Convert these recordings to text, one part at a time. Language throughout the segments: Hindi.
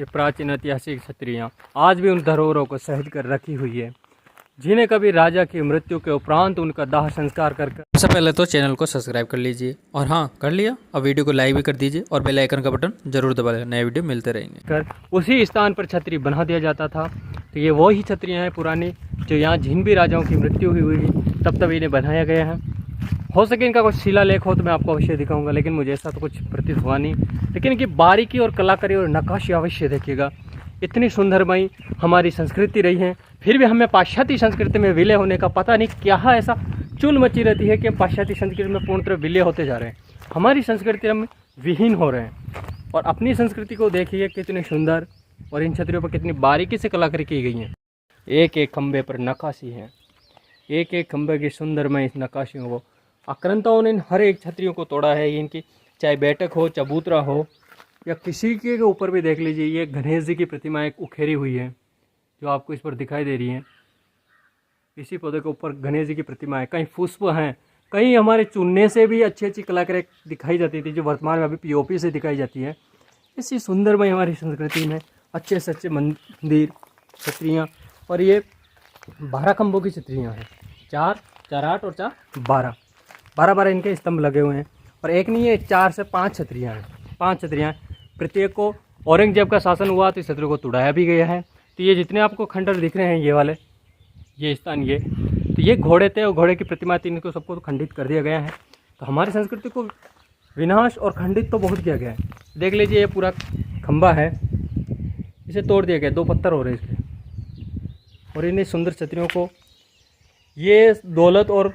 ये प्राचीन ऐतिहासिक छतरियाँ आज भी उन धरोहरों को सहेज कर रखी हुई है, जिन्हें कभी राजा की मृत्यु के उपरांत उनका दाह संस्कार कर। सबसे पहले तो चैनल को सब्सक्राइब कर लीजिए और हाँ कर लिया, अब वीडियो को लाइक भी कर दीजिए और बेल आइकन का बटन जरूर दबा दें, नए वीडियो मिलते रहेंगे। कर उसी स्थान पर छतरी बना दिया जाता था। तो ये वही छतरियाँ हैं पुरानी, जो यहाँ जिन भी राजाओं की मृत्यु हुई तब इन्हें बनाया गया है। हो सके इनका कुछ शिलालेख हो तो मैं आपको अवश्य दिखाऊंगा, लेकिन मुझे ऐसा तो कुछ प्रतीत हुआ नहीं। लेकिन इनकी बारीकी और कलाकारी और नक्काशी अवश्य देखिएगा। इतनी सुंदरमयी हमारी संस्कृति रही है, फिर भी हमें पाश्चात्य संस्कृति में विलय होने का पता नहीं क्या ऐसा चुल मची रहती है कि हम पाश्चात्य संस्कृति में पूर्ण तरह विलय होते जा रहे हैं। हमारी संस्कृति हम विहीन हो रहे हैं। और अपनी संस्कृति को देखिए कितनी सुंदर, और इन छतरियों पर कितनी बारीकी से कलाकारी की गई है। एक एक खंभे पर नक्काशी है, एक एक खंभे की सुंदरमय इस नक्काशियों को आक्रांताओं ने हर एक छतरियों को तोड़ा है। इनकी चाहे बैठक हो, चबूतरा हो, या किसी के ऊपर भी देख लीजिए, ये गणेश जी की प्रतिमा एक उखेरी हुई है जो आपको इस पर दिखाई दे रही है। इसी पौधे के ऊपर गणेश जी की प्रतिमा है, कहीं पुष्प हैं, कहीं हमारे चुनने से भी अच्छी अच्छी कलाकारी दिखाई जाती थी जो वर्तमान में अभी पीओपी से दिखाई जाती है। इसी सुंदरमय हमारी संस्कृति में अच्छे से अच्छे मंदिर, छतरियाँ, और ये 12 खंभों की छतरियाँ हैं, 4, 4, 8 और 4, 12 इनके स्तंभ लगे हुए हैं। और एक नहीं है, 4 से 5 छतरियाँ हैं, 5 छतरियाँ। प्रत्येक को औरंगजेब का शासन हुआ तो इस छतरी को तोड़ाया भी गया है। तो ये जितने आपको खंडर दिख रहे हैं, ये वाले, ये स्थान, ये तो ये घोड़े थे और घोड़े की प्रतिमा थी, इनको सबको तो खंडित कर दिया गया है। तो हमारी संस्कृति को विनाश और खंडित तो बहुत किया गया है। देख लीजिए, ये पूरा खंभा है, इसे तोड़ दिया गया, 2 पत्थर हो रहे इसके। और इन्हीं सुंदर छतरियों को ये दौलत और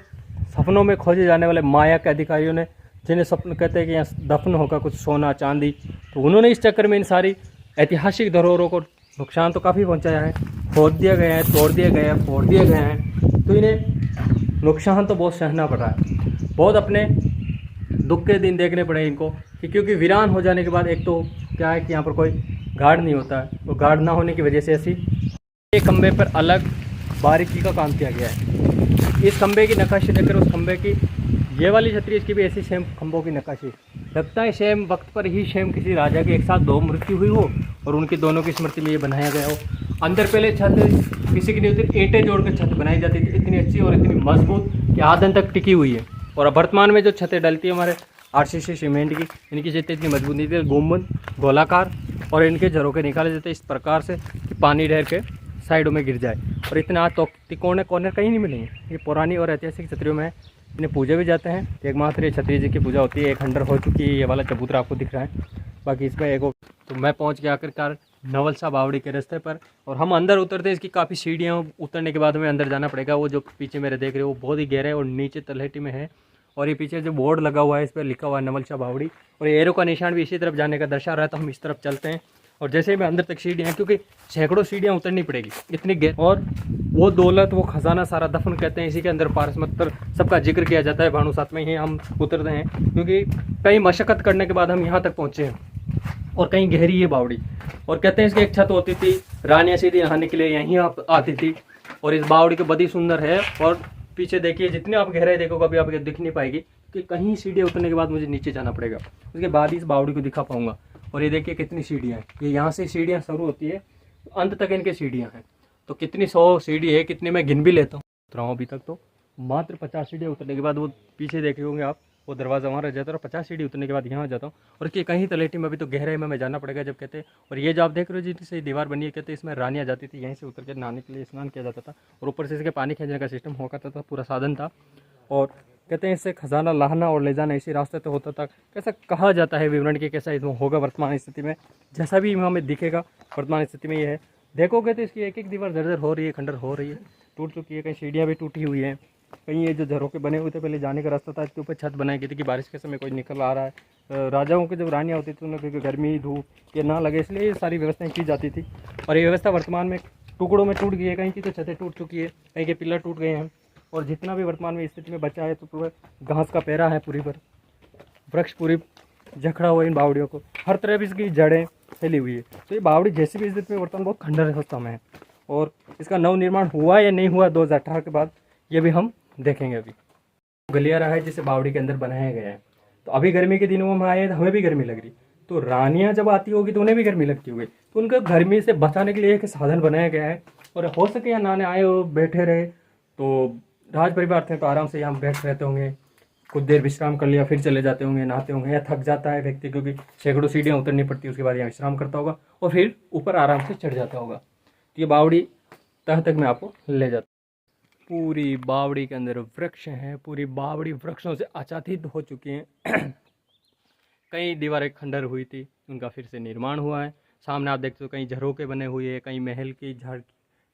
सपनों में खोजे जाने वाले माया के अधिकारियों ने, जिन्हें स्वप्न कहते हैं कि यहाँ दफन होगा कुछ सोना चांदी, तो उन्होंने इस चक्कर में इन सारी ऐतिहासिक धरोहरों को नुकसान तो काफ़ी पहुँचाया है। खोद दिया गया है, तोड़ दिया गया है, फोड़ दिए गए हैं, तो इन्हें नुकसान तो बहुत सहना पड़ रहा है। बहुत अपने दुख के दिन देखने पड़े इनको, कि क्योंकि वीरान हो जाने के बाद एक तो क्या है कि यहाँ पर कोई गार्ड नहीं होता है, तो गार्ड ना होने की वजह से ऐसी एक खंभे पर अलग बारीकी का काम किया गया है। इस खंभे की नक्काशी देखकर उस खंभे की, ये वाली छतरी, इसकी भी ऐसी सेम खंभों की नक्काशी, लगता है सेम वक्त पर ही सेम किसी राजा की एक साथ 2 मृत्यु हुई हो और उनकी दोनों की स्मृति में ये बनाया गया हो। अंदर पहले छत किसी की नहीं होती, ईंटें जोड़कर छत बनाई जाती थी, इतनी अच्छी और इतनी मजबूत कि आज दिन तक टिकी हुई है। और वर्तमान में जो छतें डलती है हमारे आरसीसी सीमेंट की, इनकी छतें इतनी मजबूत नहीं थी, गुंबद गोलाकार, और इनके झरोके निकाले जाते इस प्रकार से कि पानी ढेर के साइडों में गिर जाए। और इतना तो तिकोने कॉर्नर कहीं नहीं मिलेंगे। ये पुरानी और ऐतिहासिक छतरियों में इन्हें पूजे भी जाते हैं। एकमात्र ये छतरी जी की पूजा होती है। एक खंडर हो चुकी है, ये वाला चबूतरा आपको दिख रहा है, बाकी इसमें एक। तो मैं पहुंच गया आखिरकार नवलसा बावड़ी के रास्ते पर, और हम अंदर उतरते, इसकी काफ़ी सीढ़ियाँ उतरने के बाद हमें अंदर जाना पड़ेगा। वो जो पीछे मेरे देख रहे हो वो बहुत ही गहरा है और नीचे तलहटी में है। और ये पीछे जो बोर्ड लगा हुआ है इस पर लिखा हुआ है नवलसा बावड़ी, और एरो का निशान भी इसी तरफ जाने का दर्शा रहा है। तो हम इस तरफ चलते हैं, और जैसे ही मैं अंदर तक सीढ़ियाँ, क्योंकि सैकड़ों सीढ़ियाँ उतरनी पड़ेगी इतनी गहरी, और वो दौलत, वो खजाना सारा दफन कहते हैं, इसी के अंदर पारसमत सबका जिक्र किया जाता है। भानु साथ में ही हम उतरते हैं, क्योंकि कई मशक्कत करने के बाद हम यहाँ तक पहुँचे हैं। और कहीं गहरी है बावड़ी, और कहते हैं इसकी एक छत होती थी, रानियाँ सीधी नहाने के लिए यहीं आती थी। और इस बावड़ी की बड़ी सुंदर है। और पीछे देखिए, जितने आप गहराई देखोगे अभी आपको दिख नहीं पाएगी, कि कहीं सीढ़ियाँ उतरने के बाद मुझे नीचे जाना पड़ेगा, उसके बाद ही इस बावड़ी को दिखा पाऊंगा। और ये देखिए कितनी सीढ़ियाँ हैं, ये यहाँ से सीढ़ियाँ शुरू होती है, अंत तक इनके सीढ़ियाँ हैं। तो कितनी 100 सीढ़ी है, कितनी मैं गिन भी लेता हूँ, उतरा हूँ अभी तक तो मात्र 50 सीढ़ियाँ उतरने के बाद, वो पीछे देखे होंगे आप, वो दरवाज़ा वहाँ रह जाता है, और 50 सीढ़ी उतरने के बाद यहाँ आ जाता हूँ। और कि कहीं तलेटी में अभी तो गहराई में मैं जाना पड़ेगा जब कहते हैं। और ये जो आप देख रहे हो जिससे दीवार बनी है, कहते हैं इसमें रानियाँ जाती थी, यहीं से उतर के नहाने के लिए स्नान किया जाता था, और ऊपर से इसके पानी खींचने का सिस्टम हुआ करता था, पूरा साधन था। और कहते हैं इससे खजाना लाना और ले जाना इसी रास्ते तो होता था। कैसा कहा जाता है विवरण के, कैसा इसमें होगा वर्तमान स्थिति में, जैसा भी हमें दिखेगा वर्तमान स्थिति में ये है। देखोगे तो इसकी एक एक दीवार जर्जर हो रही है, खंडर हो रही है, टूट चुकी है, कहीं सीढ़ियाँ भी टूटी हुई हैं, कहीं ये जो झरोके बने हुए थे पहले जाने का रास्ता था, इसके ऊपर छत बनाई गई थी कि बारिश के समय कोई निकल आ रहा है। राजाओं की जब रानियाँ होती थी उन्हें क्योंकि गर्मी धूप ये ना लगे, इसलिए ये सारी व्यवस्थाएँ की जाती थी। और ये व्यवस्था वर्तमान में टुकड़ों में टूट गई है, कहीं की तो छतें टूट चुकी है, कहीं के पिलर टूट गए हैं, और जितना भी वर्तमान में स्थिति में बचा है तो पूरा घास का पैरा है, पूरी पर वृक्ष पूरी जकड़ा हुआ इन बावड़ियों को, हर तरफ इसकी जड़ें फैली हुई है। तो ये बावड़ी जैसी भी स्थिति में वर्तमान बहुत खंडर अवस्था में है। और इसका नवनिर्माण हुआ या नहीं हुआ 2018 के बाद, ये भी हम देखेंगे। अभी गलियारा है जिसे बावड़ी के अंदर बनाया गया है। तो अभी गर्मी के दिनों में आए तो हमें भी गर्मी लग रही, तो रानियां जब आती होगी तो उन्हें भी गर्मी लगती होगी, तो उनको गर्मी से बचाने के लिए एक साधन बनाया गया है। और हो सके यहाँ नहाने आए हो बैठे रहे, तो राज परिवार थे तो आराम से यहाँ बैठ रहते होंगे, कुछ देर विश्राम कर लिया, फिर चले जाते होंगे, नहाते होंगे, या थक जाता है व्यक्ति क्योंकि सैकड़ों सीढ़ियाँ उतरनी पड़ती है, उसके बाद यहाँ विश्राम करता होगा और फिर ऊपर आराम से चढ़ जाता होगा। तो ये बावड़ी तह तक मैं आपको ले जाता हूँ। पूरी बावड़ी के अंदर वृक्ष हैं, पूरी बावड़ी वृक्षों से आच्छादित हो चुकी हैं। कई दीवारें खंडर हुई थी, उनका फिर से निर्माण हुआ है। सामने आप देखते हो कई झरोके बने हुए हैं, कई महल की झाड़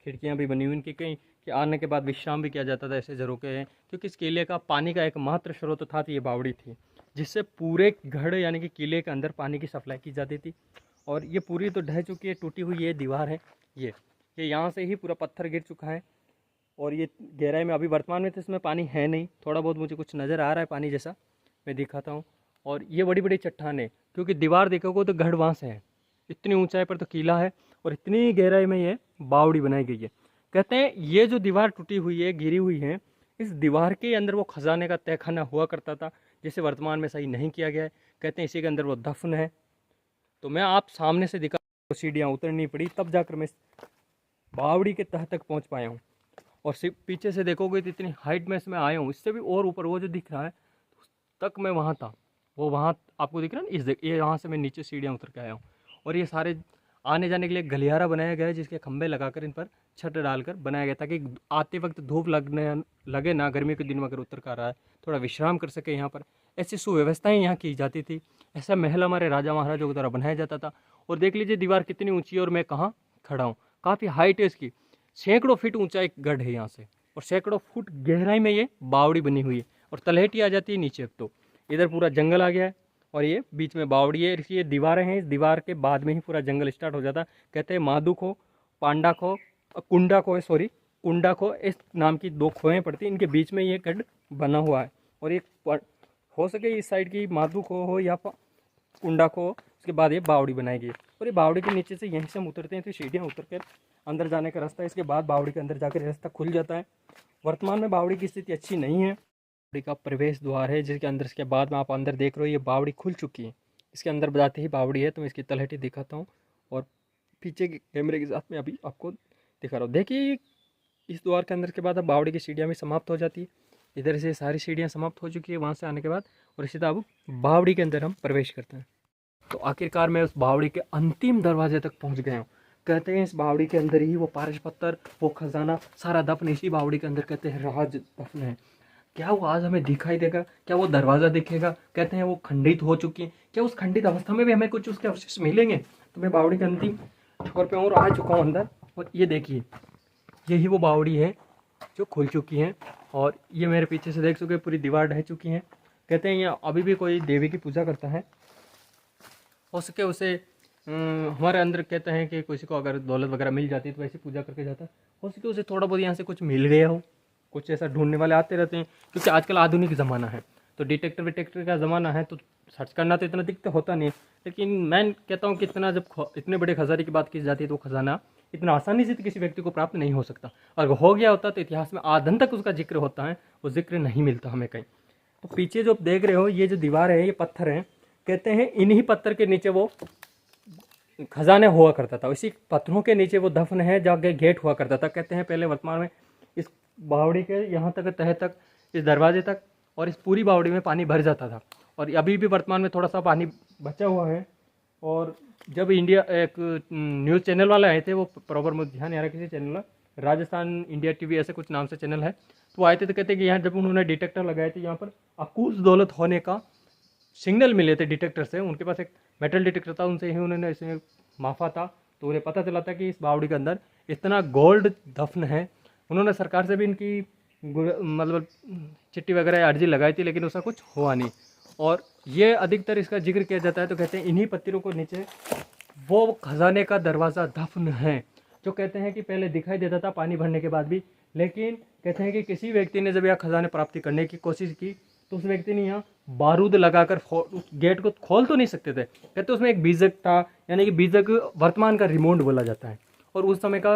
खिड़कियाँ भी बनी हुई, उनकी कई कि आने के बाद विश्राम भी किया जाता था, ऐसे झरोके हैं। क्योंकि इस किले का पानी का एकमात्र स्रोत था तो ये बावड़ी थी, जिससे पूरे गढ़ यानी कि किले के अंदर पानी की सप्लाई की जाती थी। और ये पूरी तो ढह चुकी है, टूटी हुई ये दीवार है, ये यहाँ से ही पूरा पत्थर गिर चुका है। और ये गहराई में अभी वर्तमान में तो इसमें पानी है नहीं, थोड़ा बहुत मुझे कुछ नज़र आ रहा है पानी जैसा, मैं दिखाता हूँ। और ये बड़ी बड़ी चट्टानें, क्योंकि दीवार देखोगे तो गढ़ वहाँ से है, इतनी ऊंचाई पर तो किला है और इतनी गहराई में ये बावड़ी बनाई गई है। कहते हैं ये जो दीवार टूटी हुई है, गिरी हुई है, इस दीवार के अंदर वो खजाने का तहखाना हुआ करता था, जिसे वर्तमान में सही नहीं किया गया है। कहते हैं इसी के अंदर वो दफन है। तो मैं आप सामने से दिखा, सीढ़ियाँ उतरनी पड़ी तब जाकर मैं बावड़ी के तह तक पहुँच पाया हूँ। और सिर्फ पीछे से देखोगे तो इतनी हाइट में इसमें आया हूँ, इससे भी और ऊपर वो जो दिख रहा है तक मैं वहाँ था, वो वहाँ आपको दिख रहा है ना, ये यहाँ से मैं नीचे सीढ़ियाँ उतर के आया हूँ। और ये सारे आने जाने के लिए गलियारा बनाया गया है, जिसके खंभे लगाकर इन पर छत डालकर बनाया गया, ताकि आते वक्त धूप लगे ना, गर्मी के दिन में अगर उतर कर रहा है थोड़ा विश्राम कर सके यहाँ पर। ऐसी सुव्यवस्थाएं यहाँ की जाती थी। ऐसा महल हमारे राजा महाराजों के द्वारा बनाया जाता था। और देख लीजिए दीवार कितनी ऊँची है और मैं कहाँ खड़ा हूँ, काफ़ी हाइट है इसकी, सैकड़ों फीट ऊंचा एक गढ़ है यहाँ से, और सैकड़ों फुट गहराई में ये बावड़ी बनी हुई है। और तलहटी आ जाती है नीचे, अब तो इधर पूरा जंगल आ गया है और ये बीच में बावड़ी है। ये दीवारें हैं, इस दीवार के बाद में ही पूरा जंगल स्टार्ट हो जाता है। कहते हैं माधु खो, पांडा खो, कुंडा खो है, सॉरी कुंडा खो, इस नाम की दो खोएँ पड़ती हैं, इनके बीच में ये गढ़ बना हुआ है। और ये हो सके इस साइड की माधु खो हो या कुंडा खो, उसके बाद ये बावड़ी बनाई गई। और ये बावड़ी के नीचे से यहीं से हम उतरते हैं तो सीढ़ियाँ उतर कर अंदर जाने का रास्ता है। इसके बाद बावड़ी के अंदर जाकर रास्ता खुल जाता है। वर्तमान में बावड़ी की स्थिति अच्छी नहीं है। बावड़ी का प्रवेश द्वार है जिसके अंदर, इसके बाद में आप अंदर देख रहे हो ये बावड़ी खुल चुकी है। इसके अंदर जाते ही बावड़ी है, तो मैं इसकी तलहटी दिखाता हूँ और पीछे के कैमरे के साथ में अभी आपको दिखा रहा हूँ। देखिए इस द्वार के अंदर के बाद अब बावड़ी की सीढ़ियाँ भी समाप्त हो जाती है। इधर से सारी सीढ़ियाँ समाप्त हो चुकी है वहाँ से आने के बाद, और सीधा अब बावड़ी के अंदर हम प्रवेश करते हैं। तो आखिरकार मैं उस बावड़ी के अंतिम दरवाजे तक पहुँच गया हूँ। कहते हैं इस बावड़ी के अंदर ही वो पारस पत्थर, वो खजाना, सारा दफन इसी बावड़ी के अंदर कहते हैं राज दफन है। क्या वो आज हमें दिखाई देगा? क्या वो दरवाज़ा दिखेगा? कहते हैं वो खंडित हो चुकी है, क्या उस खंडित अवस्था में भी हमें कुछ उसके अवशेष मिलेंगे? तो मैं बावड़ी के अंतिम छोर पे और आ चुका हूँ अंदर, और ये देखिए यही वो बावड़ी है जो खुल चुकी है। और ये मेरे पीछे से देख चुके पूरी दीवार ढह चुकी है। कहते हैं यहाँ अभी भी कोई देवी की पूजा करता है, हो सके उसे हमारे अंदर कहते हैं कि किसी को अगर दौलत वगैरह मिल जाती है तो वैसे पूजा करके जाता है। हो सके उसे थोड़ा बहुत यहाँ से कुछ मिल गया हो, कुछ ऐसा ढूंढने वाले आते रहते हैं, क्योंकि आजकल आधुनिक ज़माना है तो डिटेक्टर विटेक्टर का ज़माना है, तो सर्च करना तो इतना दिक्कत होता नहीं है। लेकिन मैं कहता हूँ कि इतना जब इतने बड़े खजाने की बात की जाती है तो खजाना इतना आसानी से तो किसी व्यक्ति को प्राप्त नहीं हो सकता। अगर हो गया होता तो इतिहास में आधन तक उसका जिक्र होता है, वो जिक्र नहीं मिलता हमें कहीं। तो पीछे जो देख रहे हो ये जो दीवार है, ये पत्थर है। कहते हैं इन्हीं पत्थर के नीचे वो खजाने हुआ करता था, इसी पत्थरों के नीचे वो दफन है जाके गेट हुआ करता था। कहते हैं पहले वर्तमान में इस बावड़ी के यहाँ तक तह तक, इस दरवाजे तक, और इस पूरी बावड़ी में पानी भर जाता था। और अभी भी वर्तमान में थोड़ा सा पानी बचा हुआ है। और जब इंडिया एक न्यूज़ चैनल वाले आए थे, वो प्रॉपर मुझे ध्यान नहीं आ रहा किसी चैनल का, राजस्थान इंडिया टीवी ऐसे कुछ नाम से चैनल है, तो वो आए थे तो कहते हैं कि यहाँ जब उन्होंने डिटेक्टर लगाए थे, यहाँ पर अकूस दौलत होने का सिग्नल मिले थे डिटेक्टर से। उनके पास एक मेटल डिटेक्टर था, उनसे ही उन्होंने इसमें माफा था, तो उन्हें पता चला था कि इस बावड़ी के अंदर इतना गोल्ड दफन है। उन्होंने सरकार से भी इनकी मतलब चिट्ठी वगैरह अर्जी लगाई थी, लेकिन उसका कुछ हुआ नहीं। और ये अधिकतर इसका जिक्र किया जाता है, तो कहते हैं इन्हीं पत्थरों को नीचे वो खजाने का दरवाज़ा दफन है, जो कहते हैं कि पहले दिखाई देता था पानी भरने के बाद भी। लेकिन कहते हैं कि किसी व्यक्ति ने जब यह खजाने प्राप्ति करने की कोशिश की तो उस व्यक्ति ने यहाँ बारूद लगाकर उस गेट को खोल तो नहीं सकते थे। कहते उसमें एक बीजक था, यानी कि बीजक वर्तमान का रिमोट बोला जाता है, और उस समय का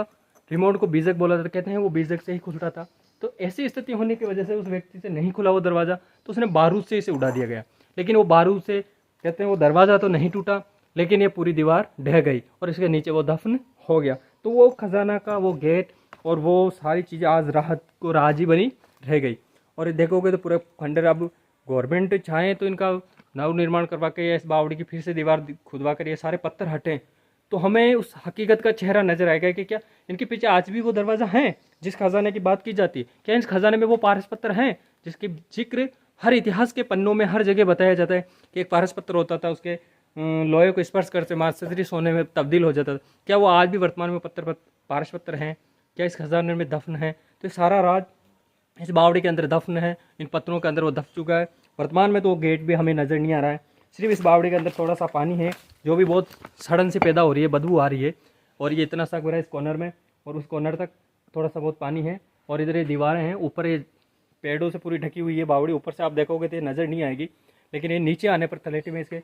रिमोट को बीजक बोला जाता। कहते हैं वो बीजक से ही खुलता था। तो ऐसी स्थिति होने की वजह से उस व्यक्ति से नहीं खुला वो दरवाज़ा, तो उसने बारूद से इसे उड़ा दिया गया। लेकिन वो बारूद से कहते हैं वो दरवाज़ा तो नहीं टूटा, लेकिन ये पूरी दीवार ढह गई और इसके नीचे वो दफन हो गया। तो वो खजाना का वो गेट और वो सारी चीज़ें आज राहत को राज ही बनी रह गई। और देखोगे तो पूरे खंडर, अब गवर्नमेंट चाहे तो इनका नव निर्माण करवा के या इस बावड़ी की फिर से दीवार खुदवा कर ये सारे पत्थर हटें, तो हमें उस हकीकत का चेहरा नजर आएगा कि क्या इनके पीछे आज भी वो दरवाज़ा है जिस खजाने की बात की जाती है। क्या इस खजाने में वो पारस पत्थर हैं जिसकी जिक्र हर इतिहास के पन्नों में हर जगह बताया जाता है कि एक पारस पत्थर होता था, उसके लोहे को स्पर्श करते मास्टरी सोने में तब्दील हो जाता था। क्या वो आज भी वर्तमान में पारस पत्थर हैं? क्या इस खजाने में दफन है? तो सारा राज इस बावड़ी के अंदर दफन है, इन पत्थरों के अंदर वो दफ चुका है। वर्तमान में तो वो गेट भी हमें नज़र नहीं आ रहा है, सिर्फ इस बावड़ी के अंदर थोड़ा सा पानी है जो भी बहुत सड़न से पैदा हो रही है, बदबू आ रही है। और ये इतना सा है इस कॉर्नर में, और उस कॉर्नर तक थोड़ा सा बहुत पानी है। और इधर ये दीवारें हैं, ऊपर ये पेड़ों से पूरी ढकी हुई है बावड़ी। ऊपर से आप देखोगे तो ये नज़र नहीं आएगी, लेकिन ये नीचे आने पर तलेटी में इसके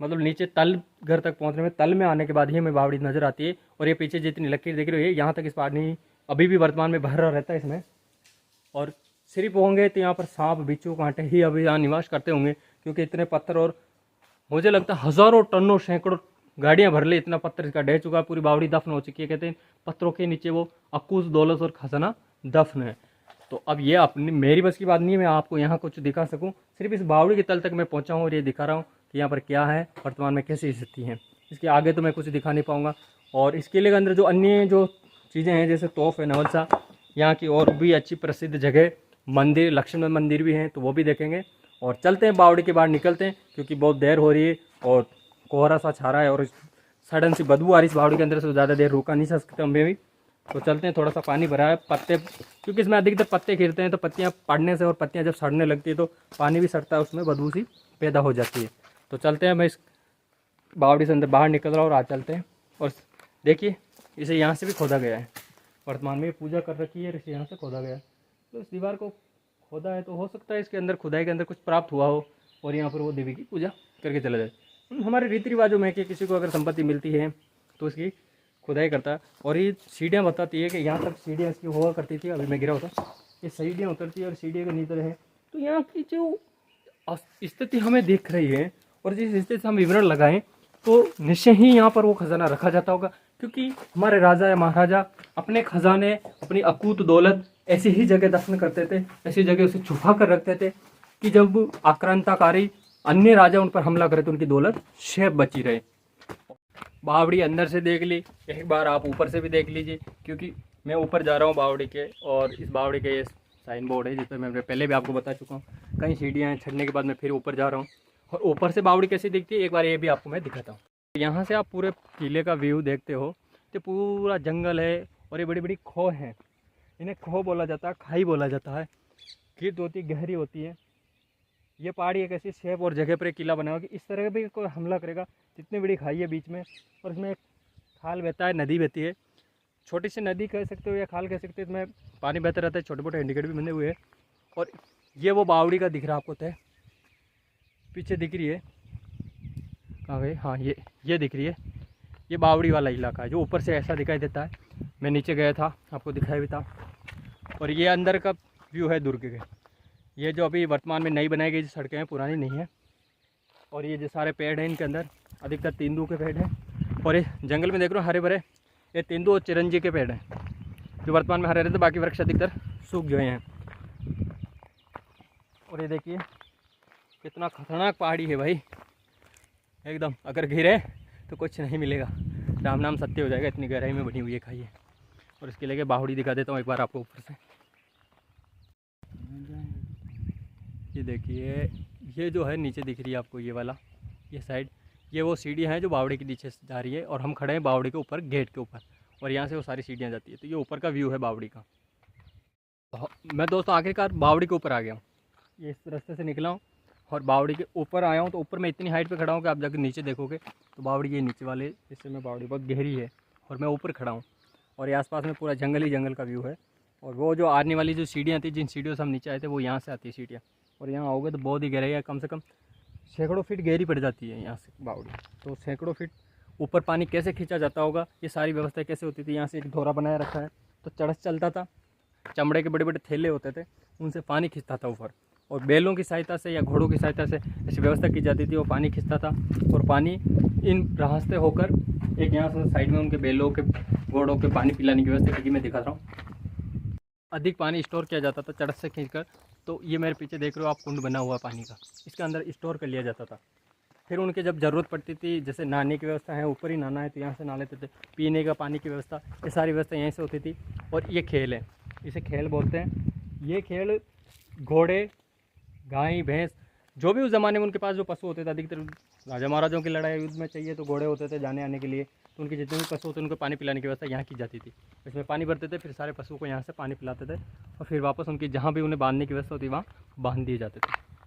मतलब नीचे तल घर तक पहुंचने में, तल में आने के बाद ही हमें बावड़ी नज़र आती है। और ये पीछे जितनी लकीर दिख रही है यहाँ तक इस पानी अभी भी वर्तमान में भर रहा रहता है इसमें। और सिर्फ होंगे तो यहाँ पर सांप बिच्छू कांटे ही अभी यहाँ निवास करते होंगे, क्योंकि इतने पत्थर, और मुझे लगता है हज़ारों टनों सैकड़ों गाड़ियाँ भर ले इतना पत्थर इसका ढह चुका है। पूरी बावड़ी दफन हो चुकी है। कहते हैं पत्थरों के नीचे वो अकूस दौलत और खजाना दफन है। तो अब ये अपनी मेरी बस की बात नहीं है मैं आपको यहाँ कुछ दिखा सकूँ, सिर्फ इस बावड़ी के तल तक मैं पहुँचा हूँ और ये दिखा रहा हूँ कि यहाँ पर क्या है, वर्तमान में कैसी स्थिति है। इसके आगे तो मैं कुछ दिखा नहीं पाऊँगा। और इस किले के अंदर जो अन्य जो चीज़ें हैं, जैसे तोफ है, नवलसा, यहाँ की और भी अच्छी प्रसिद्ध जगह, मंदिर, लक्ष्मण मंदिर भी हैं, तो वो भी देखेंगे। और चलते हैं बावड़ी के बाहर निकलते हैं, क्योंकि बहुत देर हो रही है और कोहरा सा छा रहा है और सडन सी बदबू आ रही इस बावड़ी के अंदर से, ज़्यादा देर रुका नहीं सकते हमें भी। तो चलते हैं, थोड़ा सा पानी भरा है, पत्ते, क्योंकि इसमें अधिकतर पत्ते गिरते हैं, तो पत्तियाँ पड़ने से और पत्तियाँ जब सड़ने लगती है तो पानी भी सड़ता है, उसमें बदबू सी पैदा हो जाती है। तो चलते हैं, मैं इस बावड़ी से अंदर बाहर निकल रहा हूँ और आज चलते हैं। और देखिए इसे यहाँ से भी खोदा गया है, वर्तमान में पूजा कर रखी है, इसे यहाँ से खोदा गया है। तो इस दीवार को खोदा है तो हो सकता है इसके अंदर खुदाई के अंदर कुछ प्राप्त हुआ हो और यहाँ पर वो देवी की पूजा करके चला जाए। हमारे रीति रिवाजों में कि किसी को अगर संपत्ति मिलती है तो उसकी खुदाई करता है। और ये सीढ़ियाँ बताती है कि यहाँ तक सीढ़ियाँ इसकी हुआ करती थी, अभी मैं गिरा होता, ये सीढ़ियाँ उतरती है और सीढ़ियों के नीचे है। तो यहाँ की जो स्थिति हमें दिख रही है और जिस स्थिति से हम विवरण लगाएं तो निश्चय ही यहाँ पर वो खजाना रखा जाता होगा, क्योंकि हमारे राजा या महाराजा अपने खजाने, अपनी अकूत दौलत ऐसी ही जगह दफन करते थे, ऐसी जगह उसे छुपा कर रखते थे कि जब आक्रांताकारी अन्य राजा उन पर हमला करे तो उनकी दौलत शेफ बची रहे। बावड़ी अंदर से देख ली, एक बार आप ऊपर से भी देख लीजिए, क्योंकि मैं ऊपर जा रहा हूँ बावड़ी के, और इस बावड़ी के ये साइन बोर्ड है जिस पर मैं पहले भी आपको बता चुका हूँ। कई सीढ़ियाँ हैं, चढ़ने के बाद मैं फिर ऊपर जा रहा हूँ और ऊपर से बावड़ी कैसी दिखती है एक बार ये भी आपको मैं दिखाता हूँ। यहाँ से आप पूरे किले का व्यू देखते हो तो पूरा जंगल है और ये बड़ी बड़ी खो हैं, इन्हें खो बोला जाता है, खाई बोला जाता है। गिरद होती है, गहरी होती है। ये पहाड़ी एक ऐसी शेप और जगह पर एक किला बना हुआ कि इस तरह भी कोई हमला करेगा, जितनी बड़ी खाई है बीच में और इसमें एक खाल बहता है, नदी बहती है, छोटी सी नदी कह सकते हो या खाल कह सकते हो, इसमें पानी बहता रहता है, छोटे मोटे इंडिकेटर भी बने हुए हैं। और ये वो बावड़ी का दिख रहा है आपको तय, पीछे दिख रही है कहाँ गई, हाँ ये दिख रही है, ये बावड़ी वाला इलाका है जो ऊपर से ऐसा दिखाई देता है। मैं नीचे गया था, आपको दिखाया भी था। और ये अंदर का व्यू है दुर्ग के, ये जो अभी वर्तमान में नई बनाई गई जो सड़कें हैं, पुरानी नहीं है। और ये जो सारे पेड़ हैं इनके अंदर अधिकतर तेंदुओं के पेड़ हैं, और ये जंगल में देख रहे हो हरे भरे, ये तेंदू और चिरंजी के पेड़ हैं जो वर्तमान में हरे रहते, बाकी वृक्ष अधिकतर सूख गए हैं। और ये देखिए कितना खतरनाक पहाड़ी है भाई, एकदम अगर गिरे तो कुछ नहीं मिलेगा, राम नाम सत्य हो जाएगा, इतनी गहराई में बनी हुई है खाई है। और इसके लेके बावड़ी दिखा देता हूँ एक बार आपको ऊपर से। ये देखिए, ये जो है नीचे दिख रही है आपको, ये वाला ये साइड, ये वो सीढ़ी है जो बावड़ी के नीचे जा रही है, और हम खड़े हैं बावड़ी के ऊपर, गेट के ऊपर, और यहाँ से वो सारी सीढ़ियाँ जाती है। तो ये ऊपर का व्यू है बावड़ी का। तो मैं दोस्तों आखिरकार बावड़ी के ऊपर आ गया हूँ, ये इस रास्ते से निकला हूँ और बावड़ी के ऊपर आया हूँ। तो ऊपर मैं इतनी हाइट पे खड़ा हूँ कि आप जाकर नीचे देखोगे तो बावड़ी ये नीचे वाले हिस्से में बावड़ी बहुत गहरी है और मैं ऊपर खड़ा हूँ, और ये आसपास में पूरा जंगल ही जंगल का व्यू है। और वो जो आने वाली जो सीढ़ियाँ थी, जिन सीढ़ियों से हम नीचे आए थे, वो यहाँ से आती है सीढ़ियाँ, और यहाँ आओगे तो बहुत ही गहराई है, कम से कम सैकड़ों फीट गहरी पड़ जाती है यहाँ से बावड़ी। तो सैकड़ों फीट ऊपर पानी कैसे खींचा जाता होगा, ये सारी व्यवस्था कैसे होती थी। यहाँ से एक ढोरा बनाया रखा है, तो चढ़स चलता था, चमड़े के बड़े बड़े थैले होते थे, उनसे पानी खींचता था ऊपर, और बैलों की सहायता से या घोड़ों की सहायता से ऐसी व्यवस्था की जाती थी। वो पानी खिंचता था और पानी इन रास्ते होकर एक यहाँ से साइड में उनके बैलों के घोड़ों के पानी पिलाने की व्यवस्था की मैं दिखा रहा हूँ। अधिक पानी स्टोर किया जाता था चड़त से खींचकर। तो ये मेरे पीछे देख रहे हो आप, कुंड बना हुआ पानी का, इसके अंदर स्टोर कर लिया जाता था। फिर उनके जब ज़रूरत पड़ती थी, जैसे नहाने की व्यवस्था है, ऊपर ही नहाना है तो यहाँ से नहा लेते थे, पीने का पानी की व्यवस्था, ये सारी व्यवस्था यहीं से होती थी। और ये खेल है, इसे खेल बोलते हैं। ये खेल घोड़े, गाय, भैंस, जो भी उस ज़माने में उनके पास जो पशु होते थे, अधिकतर राजा महाराजाओं की लड़ाई युद्ध में चाहिए तो घोड़े होते थे जाने आने के लिए, तो उनके जितने भी पशु होते उनको पानी पिलाने की व्यवस्था यहाँ की जाती थी। इसमें पानी भरते थे, फिर सारे पशुओं को यहाँ से पानी पिलाते थे और फिर वापस उनकी जहाँ भी उन्हें बांधने की व्यवस्था होती वहाँ बांध दिए जाते थे।